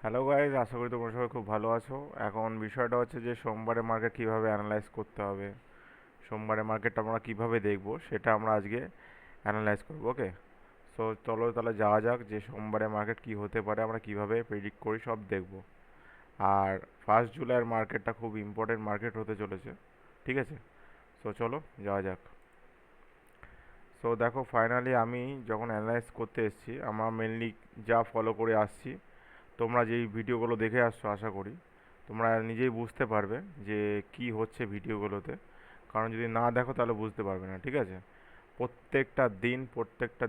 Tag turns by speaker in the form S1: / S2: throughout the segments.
S1: Hello guys, আশা করি তোমরা সবাই খুব ভালো আছো। এখন বিষয়টা হচ্ছে যে সোমবারের মার্কেট কিভাবে অ্যানালাইজ করতে হবে, সোমবারের মার্কেটটা আমরা কিভাবে দেখব সেটা আমরা আজকে অ্যানালাইজ করব। ওকে, সো চলো তাহলে যাওয়া যাক যে সোমবারের মার্কেট কি হতে পারে, আমরা কিভাবে প্রেডিক্ট করি সব দেখব। আর 1 জুলাইয়ের মার্কেটটা খুব ইম্পর্টেন্ট মার্কেট হতে চলেছে, ঠিক আছে? সো চলো যাওয়া যাক। সো দেখো, ফাইনালি আমি যখন অ্যানালাইজ করতে এসেছি, আমরা মেনলি যা ফলো করে আসছি, তোমরা যেই ভিডিওগুলো দেখে আসছো আশা করি তোমরা নিজেই বুঝতে পারবে যে কি হচ্ছে ভিডিওগুলোতে। কারণ যদি না দেখো তাহলে বুঝতে পারবে না, ঠিক আছে? প্রত্যেকটা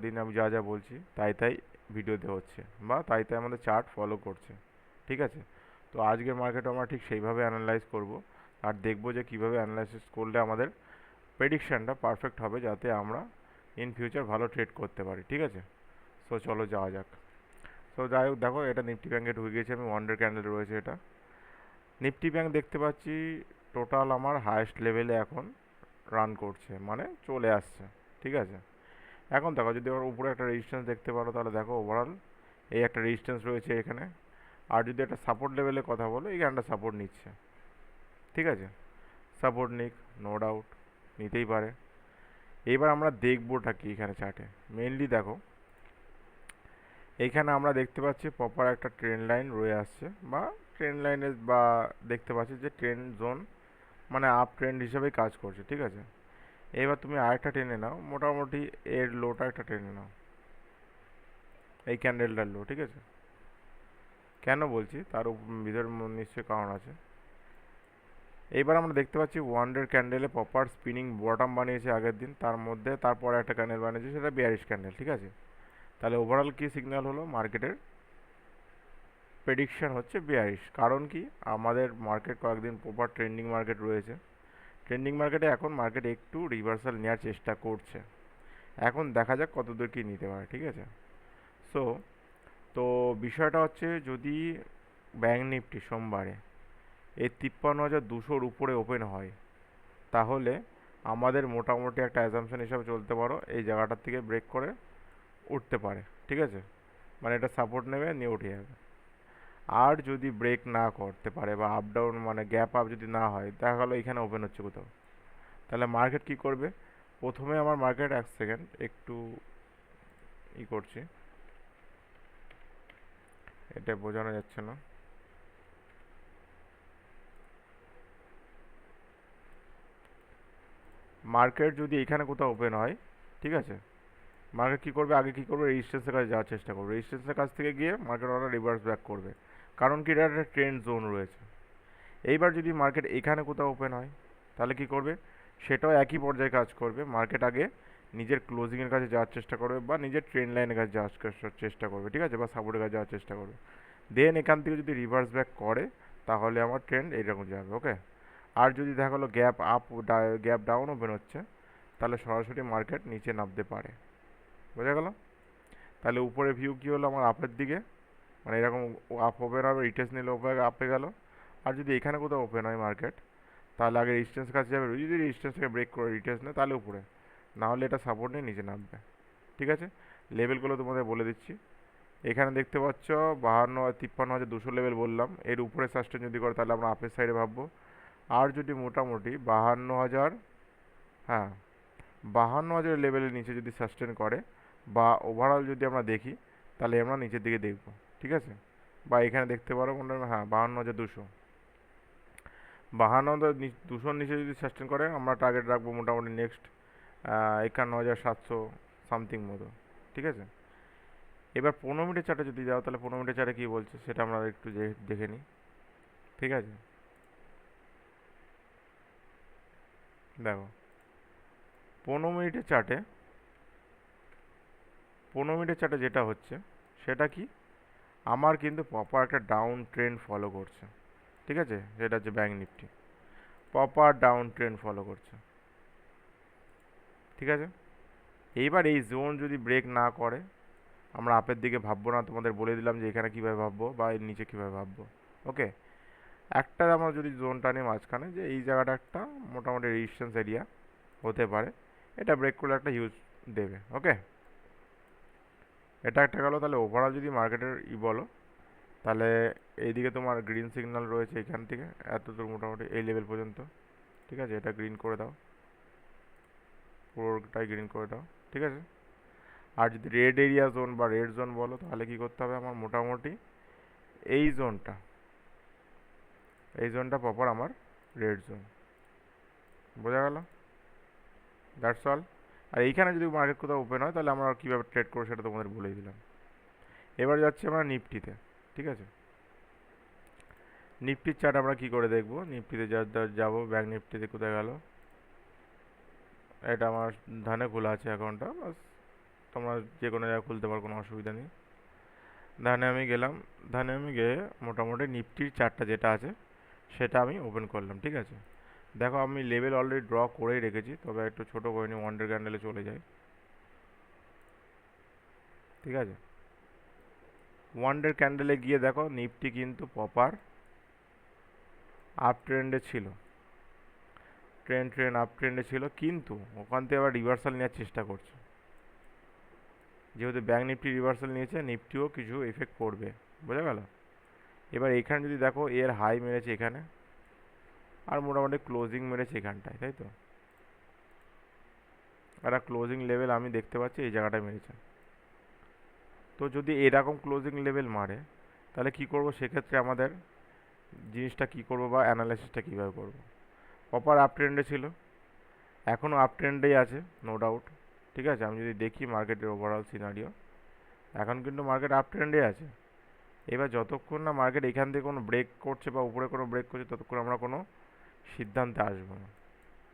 S1: দিন আমি যা যা বলছি তাই তাই ভিডিওতে হচ্ছে, বা তাই তাই আমাদের চার্ট ফলো করছে, ঠিক আছে? তো আজকের মার্কেটে আমরা ঠিক সেইভাবে অ্যানালাইজ করব, আর দেখব যে কিভাবে অ্যানালাইসিস করলে আমাদের প্রেডিকশানটা পারফেক্ট হবে, যাতে আমরা ইন ফিউচার ভালো ট্রেড করতে পারি, ঠিক আছে? সো চলো যাওয়া যাক। সো যাই হোক, দেখো এটা নিফটি ব্যাঙ্কে ঢুকে গেছি আমি, ওয়ান ডে ক্যান্ডেল রয়েছে এটা। নিফটি ব্যাঙ্ক দেখতে পাচ্ছি টোটাল আমার হায়েস্ট লেভেলে এখন রান করছে, মানে চলে আসছে, ঠিক আছে? এখন দেখো, যদি ওর উপরে একটা রেজিস্ট্যান্স দেখতে পারো তাহলে দেখো ওভারঅল এই একটা রেজিস্ট্যান্স রয়েছে এখানে। আর যদি একটা সাপোর্ট লেভেলের কথা বলো, এইখানটা সাপোর্ট নিচ্ছে, ঠিক আছে? সাপোর্ট নিক, নো ডাউট, নিতেই পারে। এইবার আমরা দেখবোটা কি এখানে চার্টে, মেনলি দেখো এইখানে আমরা দেখতে পাচ্ছি প্রপার একটা ট্রেন্ড লাইন রয়ে আসছে, বা ট্রেন্ড লাইনে বা দেখতে পাচ্ছি যে ট্রেন্ড জোন, মানে আপ ট্রেন্ড হিসেবেই কাজ করছে, ঠিক আছে? এবার তুমি আরেকটা টেনে নাও, মোটামুটি এর লোটা একটা টেনে নাও, এই ক্যান্ডেলটার লো, ঠিক আছে? কেন বলছি তার ভিতরে নিশ্চয়ই কারণ আছে। এইবার আমরা দেখতে পাচ্ছি ওয়ান ডে ক্যান্ডেলে প্রপার স্পিনিং বটম বানিয়েছে আগের দিন, তার মধ্যে তারপরে একটা ক্যান্ডেল বানিয়েছে, সেটা বিয়ারিশ ক্যান্ডেল, ঠিক আছে? তাহলে ওভারঅল কী সিগন্যাল হলো, মার্কেটের প্রেডিকশন হচ্ছে বিয়ারিশ। কারণ কি, আমাদের মার্কেট কয়েকদিন প্রপার ট্রেন্ডিং মার্কেট রয়েছে, ট্রেন্ডিং মার্কেটে এখন মার্কেট একটু রিভার্সাল নেওয়ার চেষ্টা করছে। এখন দেখা যাক কতদূর কী নিতে পারে, ঠিক আছে? সো তো বিষয়টা হচ্ছে, যদি ব্যাঙ্ক নিফটি সোমবারে এই 53,200-র উপরে ওপেন হয়, তাহলে আমাদের মোটামুটি একটা অ্যাজাম্পশন হিসাবে চলতে পারো এই জায়গাটার থেকে ব্রেক করে উঠতে পারে, ঠিক আছে? মানে এটা সাপোর্ট নেবে, নিয়ে উঠে যাবে। আর যদি ব্রেক না করতে পারে বা আপ ডাউন মানে গ্যাপ আপ যদি না হয়, দেখা গেলো এখানে ওপেন হচ্ছে কোথাও, তাহলে মার্কেট কি করবে? প্রথমে আমার মার্কেট, এক সেকেন্ড একটু করছি, এটা বোঝানো যাচ্ছে না। মার্কেট যদি এখানে কোথাও ওপেন হয়, ঠিক আছে, মার্কেট কী করবে, আগে কী করবে, রেজিস্ট্যান্সের কাছে যাওয়ার চেষ্টা করবে, রেজিস্ট্যান্সের কাছ থেকে গিয়ে মার্কেট ওরা রিভার্স ব্যাক করবে। কারণ কি, এটা একটা ট্রেন্ড জোন রয়েছে। এইবার যদি মার্কেট এখানে কোথাও ওপেন হয়, তাহলে কি করবে? সেটাও একই পর্যায়ে কাজ করবে, মার্কেট আগে নিজের ক্লোজিংয়ের কাছে যাওয়ার চেষ্টা করবে, বা নিজের ট্রেন্ড লাইনের কাছে যাওয়ার চেষ্টা করবে, ঠিক আছে, বা সাপোর্টের কাছে যাওয়ার চেষ্টা করবে। দেন এখান থেকে যদি রিভার্স ব্যাক করে, তাহলে আমার ট্রেন্ড এইরকম যাবে, ওকে? আর যদি দেখা গেলো gap up, gap down open হচ্ছে, তাহলে সরাসরি মার্কেট নিচে নামতে পারে। বোঝা গেল? তাহলে উপরে ভিউ কী হলো, আমার আপের দিকে, মানে এরকম আপ ওপেন হবে, রিটেস্ট নিলে ওপরে আপে গেল। আর যদি এখানে কোথাও ওপেন হয় মার্কেট, তাহলে আগে রেজিস্ট্যান্স কাছে যাবে, যদি রেজিস্ট্যান্সকে ব্রেক করে রিটেস্ট নেয় তাহলে উপরে, না হলে এটা সাপোর্ট নিয়ে নিচে নামবে, ঠিক আছে? লেভেলগুলো তোমাদের বলে দিচ্ছি। এখানে দেখতে পাচ্ছ 53,200 লেভেল বললাম, এর উপরে সাস্টেন যদি করে তাহলে আমরা আপের সাইডে ভাববো। আর যদি মোটামুটি 52,000, হ্যাঁ, 52,000 লেভেলের নিচে যদি সাস্টেন করে, বা ওভারঅল যদি আমরা দেখি, তাহলে আমরা নিচের দিকে দেখব, ঠিক আছে? বা এখানে দেখতে পারো মোটামুটি, হ্যাঁ, 52,200, 52,200-র নিচে যদি সাস্টেন করে, আমরা টার্গেট রাখবো মোটামুটি নেক্সট 51,700 সামথিং মতো, ঠিক আছে? এবার 15 মিনিটের চার্টে যদি যাও, তাহলে 15 মিনিটের চার্টে কী বলছে সেটা আমরা একটু দেখে নিই, ঠিক আছে? দেখো, 15 মিনিটের চার্টে 15 মিনিটের চার্টে যেটা হচ্ছে সেটা কি, আমার কিন্তু প্রপার একটা ডাউন ট্রেন্ড ফলো করছে, ঠিক আছে? সেটা হচ্ছে bank Nifty proper down trend follow করছে, ঠিক আছে? এইবার এই জোন যদি ব্রেক না করে, আমরা আপের দিকে ভাববো না, তোমাদের বলে দিলাম যে এখানে কীভাবে ভাববো বা এর নিচে কীভাবে ভাববো, ওকে? একটা আমরা যদি জোনটা নিই মাঝখানে, যে এই জায়গাটা একটা মোটামুটি রেজিস্ট্যান্স এরিয়া হতে পারে, এটা ব্রেক করলে একটা হিউজ দেবে, ওকে? এটা একটা গেলো। তাহলে ওভারঅল যদি মার্কেটের বলো, তাহলে এইদিকে তোমার গ্রিন সিগন্যাল রয়েছে এখান থেকে এত দূর মোটামুটি এই লেভেল পর্যন্ত, ঠিক আছে? এটা গ্রিন করে দাও, পুরোটাই গ্রিন করে দাও, ঠিক আছে? আর যদি রেড এরিয়া জোন বা রেড জোন বলো তাহলে কি করতে হবে আমার, মোটামুটি এই জোনটা, এই জোনটা প্রপার আমার রেড জোন। বোঝা গেল? That's all. আর এইখানে যদি মার্কেট কোথাও ওপেন হয় তাহলে আমরা কীভাবে ট্রেড করবো সেটা তোমাদের বলেই দিলাম। এবার যাচ্ছি আমরা নিফটিতে, ঠিক আছে? নিফটির চার্ট আমরা কী করে দেখবো, নিফটিতে যাবো, ব্যাঙ্ক নিফটিতে কোথায় গেল, এটা আমার ধানে খোলা আছে অ্যাকাউন্টটা, বাস তোমরা যে কোনো জায়গায় খুলতে পারো, কোনো অসুবিধা নেই। ধানে আমি গেলাম, ধানে আমি গিয়ে মোটামুটি নিফটির চার্টটা যেটা আছে সেটা আমি ওপেন করলাম, ঠিক আছে? দেখো আমি লেভেল অলরেডি ড্র করেই রেখেছি, তবে একটু ছোটো করে নিই, ওয়ান ডে ক্যান্ডেলে চলে যায়, ঠিক আছে? ওয়ান ডে ক্যান্ডেলে গিয়ে দেখো নিফটি কিন্তু প্রপার আপ ট্রেন্ডে ছিল, ট্রেন্ড আপ ট্রেন্ডে ছিল, কিন্তু ওখান থেকে আবার রিভার্সাল নেওয়ার চেষ্টা করছে। যেহেতু ব্যাঙ্ক নিফটি রিভার্সাল নিয়েছে, নিফটিও কিছু এফেক্ট পড়বে, বোঝা গেল? এবার এখানে যদি দেখো এর হাই মেরেছে এখানে, আর মোটামুটি ক্লোজিং মেরেছে এখানটায়, তাই তো? একটা ক্লোজিং লেভেল আমি দেখতে পাচ্ছি এই জায়গাটায় মেরেছে। তো যদি এরকম ক্লোজিং লেভেল মারে তাহলে কি করব, সেক্ষেত্রে আমাদের জিনিসটা কি করব বা অ্যানালাইসিসটা কীভাবে করব? প্রপার আপ ট্রেন্ডে ছিল, এখনও আপ ট্রেন্ডেই আছে, নো ডাউট, ঠিক আছে? আমি যদি দেখি মার্কেটের ওভারঅল সিনারিও, এখন কিন্তু মার্কেট আপ ট্রেন্ডে আছে। এবার যতক্ষণ না মার্কেট এখান থেকে কোনো ব্রেক করছে বা উপরে কোনো ব্রেক করছে ততক্ষণ আমরা কোনো সিদ্ধান্তে আসবো না,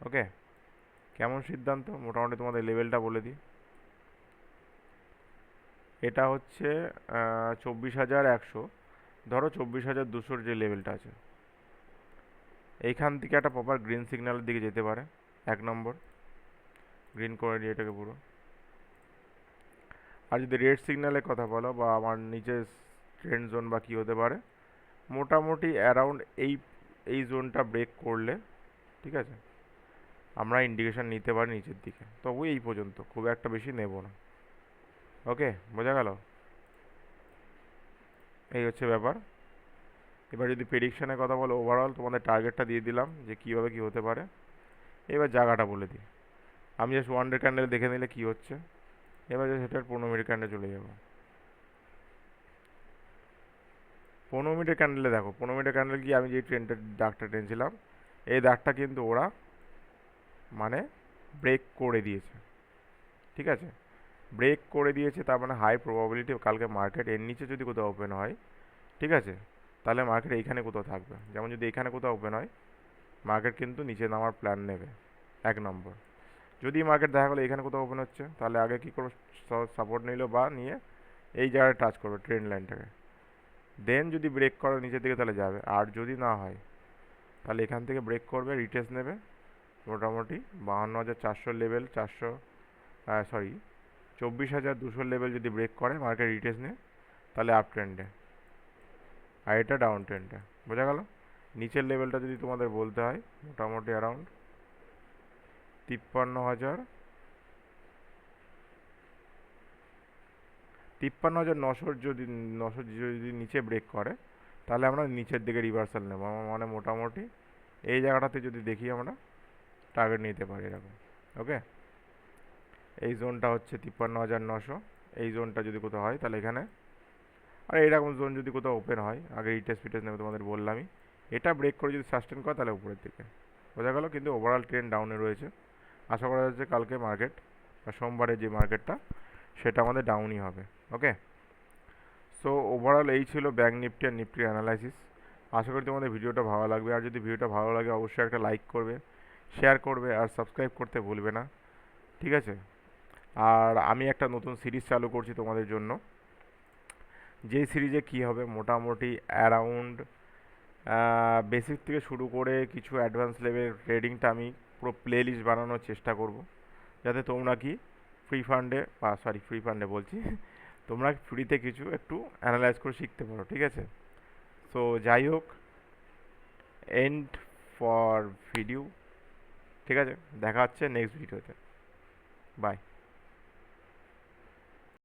S1: ওকে? কেমন সিদ্ধান্ত, মোটামুটি তোমাদের লেভেলটা বলে দিই। এটা হচ্ছে 24,100, ধরো 24,200 যে লেভেলটা আছে, এইখান থেকে একটা প্রপার গ্রিন সিগন্যালের দিকে যেতে পারে, এক নম্বর গ্রিন করে দিয়ে এটাকে পুরো। আর যদি রেড সিগন্যালের কথা বলো বা আমার নিচে ট্রেন্ড জোন বা কী হতে পারে, মোটামুটি অ্যারাউন্ড এই জোনটা ব্রেক করলে, ঠিক আছে, আমরা ইন্ডিকেশন নিতে পারি নিচের দিকে, তবু এই পর্যন্ত, খুব একটা বেশি নেব না, ওকে? বোঝা গেল? এই হচ্ছে ব্যাপার। এবার যদি প্রেডিকশানের কথা বলো, ওভারঅল তোমাদের টার্গেটটা দিয়ে দিলাম যে কীভাবে কী হতে পারে। এবার জায়গাটা বলে দিই, আমি জাস্ট ওয়ান ডে ক্যান্ডেল দেখে নিলে কী হচ্ছে। এবার জাস্ট সেটার 15 মিনিট ক্যান্ডেল চলে যাবো। 15 মিনিটের ক্যান্ডেলে দেখো, 15 মিনিটের ক্যান্ডেল কি, আমি যে ট্রেনটা দাগটা টেনছিলাম, এই দাগটা কিন্তু ওরা মানে ব্রেক করে দিয়েছে, ঠিক আছে? ব্রেক করে দিয়েছে, তার মানে হাই প্রবাবিলিটি কালকে মার্কেট এর নিচে যদি কোথাও ওপেন হয়, ঠিক আছে, তাহলে মার্কেট এইখানে কোথাও থাকবে। যেমন যদি এখানে কোথাও ওপেন হয়, মার্কেট কিন্তু নিচে নামার প্ল্যান নেবে, এক নম্বর। যদি মার্কেট দেখা গেলো এখানে কোথাও ওপেন হচ্ছে, তাহলে আগে কী করবো, সাপোর্ট নিল বা নিয়ে এই জায়গায় টাচ করবে ট্রেন্ড লাইনটাকে, দেন যদি ব্রেক করে নিচের দিকে তাহলে যাবে। আর যদি না হয় তাহলে এখান থেকে ব্রেক করবে, রিটেস্ট নেবে, মোটামুটি 52,400 লেভেল, 24,200 লেভেল যদি ব্রেক করে মার্কেট রিটেস্ট নেয়, তাহলে আপ ট্রেন্ডে, আর এটা ডাউন ট্রেন্ডে। বোঝা গেল? নিচের লেভেলটা যদি তোমাদের বলতে হয়, মোটামুটি অ্যারাউন্ড 53,900 যদি 900 যদি নিচে ব্রেক করে তাহলে আমরা নিচের দিকে রিভার্সাল নেব। আমার মানে মোটামুটি এই জায়গাটাতে যদি দেখি আমরা টার্গেট নিতে পারি এরকম, ওকে? এই জোনটা হচ্ছে 53,900, এই জোনটা যদি কোথাও হয় তাহলে এখানে, আর এইরকম জোন যদি কোথাও ওপেন হয়, আগে রিটেস্ট ফিটেস্ট নেবে তোমাদের বললামই, এটা ব্রেক করে যদি সাস্টেন করে তাহলে উপরের দিকে। বোঝা গেল? কিন্তু ওভারঅল ট্রেন্ড ডাউনে রয়েছে, আশা করা যাচ্ছে কালকে মার্কেট বা সোমবারে যে মার্কেটটা সেটা আমাদের ডাউনই হবে, ওকে? সো ওভারঅল এই ছিল ব্যাঙ্ক নিফটি আর নিফটির অ্যানালাইসিস। আশা করি তোমাদের ভিডিওটা ভালো লাগবে, আর যদি ভিডিওটা ভালো লাগে অবশ্যই একটা লাইক করবে, শেয়ার করবে, আর সাবস্ক্রাইব করতে ভুলবে না, ঠিক আছে? আর আমি একটা নতুন সিরিজ চালু করছি তোমাদের জন্য, যেই সিরিজে কী হবে, মোটামুটি অ্যারাউন্ড বেসিক থেকে শুরু করে কিছু অ্যাডভান্স লেভেল ট্রেডিংটা আমি পুরো প্লে লিস্ট বানানোর চেষ্টা করব, যাতে তোমরা কি ফ্রি ফান্ডে বলছি তোমরা ফ্রিতে কিছু একটু অ্যানালাইজ করে শিখতে পারো, ঠিক আছে? সো যাই হোক, এন্ড ফর ভিডিও, ঠিক আছে? দেখা হচ্ছে নেক্সট ভিডিওতে, বাই।